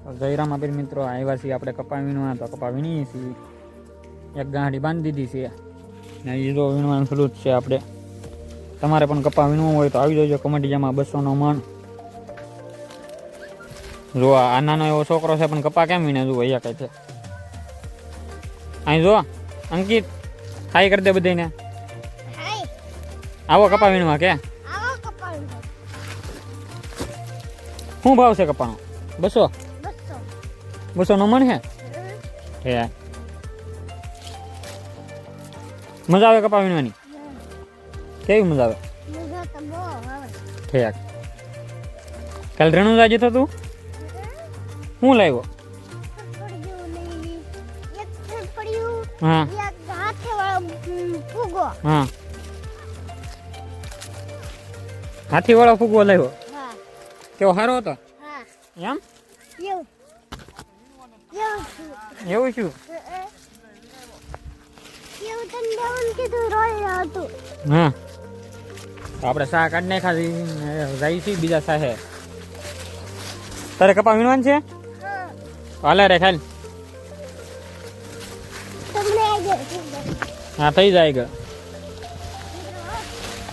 જયરામ આપેલ મિત્રો આવ્યા છીએ આપણે કપા વીણવા, તો કપા વીણીએ છીએ. એક ગાંઠી બાંધી દીધી છે ને એ જો વીણવાનું શરૂ જ છે આપણે. તમારે પણ કપા વીણવું હોય તો આવી જજો કમટિયામાં 200નો મણ. જો આ નાનો એવો છોકરો છે પણ કપા કેમ વીણે? જુઓ અહીંયા કઈ છે. અહીં જો અંકિત હાઈ કરી દે બધાને. આવો કપા વીણવા કે શું ભાવ છે કપાનો? 200નો મણ હે? હે મજા આવે કપા વીણવાની? કેવી મજા આવે? ઠેક. કાલ રેણુજા જતો તું? શું લાવ્યો? હા હા હાથી વાળો ફૂગો લાવ્યો. કેવો સારો હતો એમ? એવું શું? હા તો આપણે શાહ કાઢી નાખા જાય છે. બીજા શાહે તારે કપા વીણવાનું છે? હાલે રે ખાલ. હા થઈ જાય ગયો.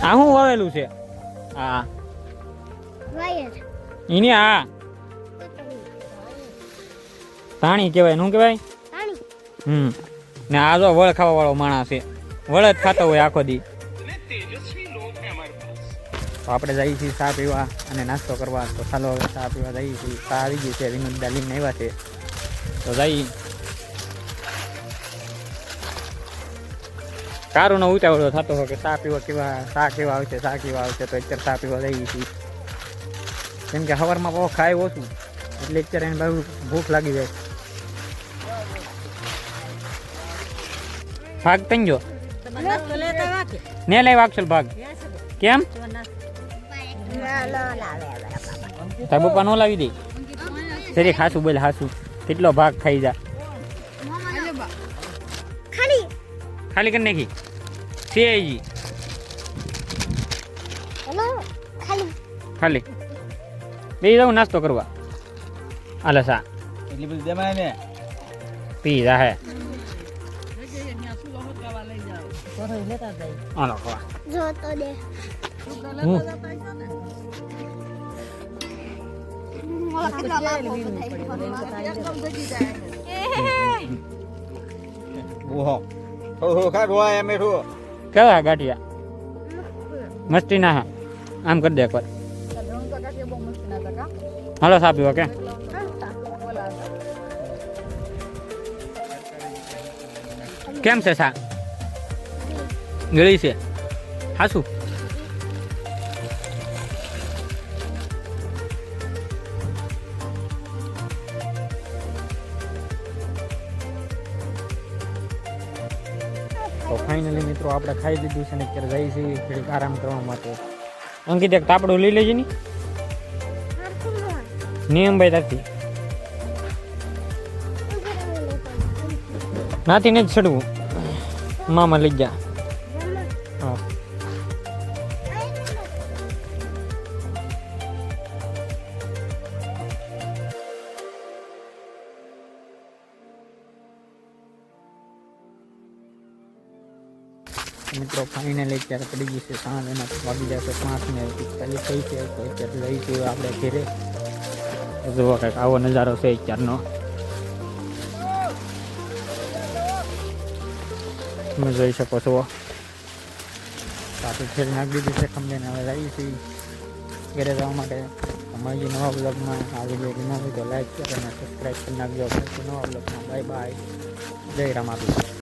આ શું વાવેલું છે? હા એની હા ધાણી કહેવાય. શું કહેવાય? ને આ જો વળ ખાવા વાળો માણસ છે. વળ જ ખાતો હોય આખો દી. તો આપણે જઈએ છીએ ચા પીવા અને નાસ્તો કરવા. તો ચાલો હવે ચા પીવા જઈએ છીએ. ચા આવી ગઈ છે, વિનોદદા લઈને આવ્યા છે તો જઈએ. કારુનો ઉતાવળો થતો હોય કે ચા પીવા ચા કેવા આવશે તો અત્યારે ચા પીવા જઈએ છીએ. કેમ કે સવારમાં બહુ ખાય ઓછું એટલે અત્યારે એને બહુ ભૂખ લાગી જાય. ભાગ તંજો ને લઈ વાગશલ ભાગ. કેમ તાર પપ્પા નો લાવી દે? સરી ખાસું બોલ હાસું. કેટલો ભાગ ખાઈ જા? ખાલી કરી નાખી છે ખાલી. બે જાઉં નાસ્તો કરવા. હાલે સા એટલી બધી જમાય ને પી જા હે. હાલો ખવા જો તો દે. કેવા ગાંઠિયા મસ્તી ના? આમ કરી દે એકવાર. હાલો સા પીવા કે? કેમ છે સા? ગળી છે હાસું? તો ફાઇનલી મિત્રો આપણે ખાઈ લીધું છે ને અત્યારે જઈએ છીએ થોડીક આરામ કરવા માટે. અંકિત એક તાપડું લઈ લેજે ની. નિયમભાઈ તારથી નાથી ને જ ચડવું. મામા લઈ જા. હા મિત્રો ફાઇનલી અત્યારે પડી ગઈ છે સાંજ. એના વાગી જશે 5:45 થઈ છે. તો અત્યારે લઈશું આપણે ઘેરે. જોવો કંઈક આવો નજારો છે અત્યારનો. તમે જોઈ શકો છો. પાછું ફેર નાખી દીધી છે ખંભેને. હવે જઈએ છીએ ઘરે જવા માટે. મળીએ નવા બ્લોગમાં. આ વિડીયો ગમ્યો હોય તો લાઈક કરો અને સબસ્ક્રાઈબ કરી નાખજો. નવા બ્લોગમાં બાય બાય. જય રામ આપી.